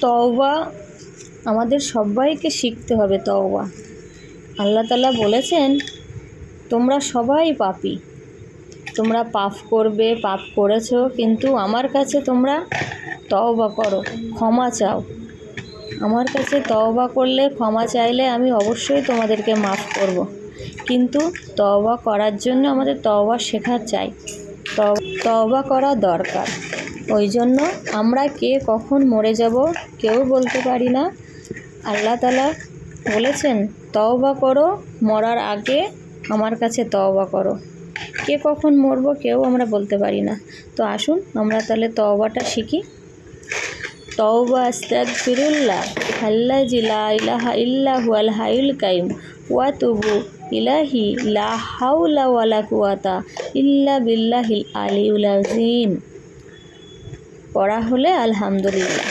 তওবা আমাদের সবাইকে শিখতে হবে। তওবা আল্লাহ তাআলা বলেছেন, তোমরা সবাই পাপী, তোমরা পাপ করবে, পাপ করেছো, কিন্তু আমার কাছে তোমরা তওবা করো, ক্ষমা চাও। আমার কাছে তওবা করলে, ক্ষমা চাইলে আমি অবশ্যই তোমাদেরকে মাফ করব। কিন্তু তওবা করার জন্য আমাদের তওবা শেখা চাই, তওবা করা দরকার। ওই জন্য আমরা কে কখন মরে যাব কেউ বলতে পারি না। আল্লাহ তাআলা বলেছেন, তওবা করো, মরার আগে আমার কাছে তওবা করো। কে কখন মরবো কেউ আমরা বলতে পারি না। তো আসুন আমরা তাহলে তওবাটা শিখি। তওবা আস্তাগফিরুল্লাহ আল্লাযী লা ইলাহা ইল্লা হুয়াল হাইয়ুল কাইয়ুম ওয়া তুবু ইলাইহি লা হাওলা ওয়ালা কুওয়াতা ইল্লা বিল্লাহিল আলিয়্যিল আযীম। পড়া হলে আলহামদুলিল্লাহ।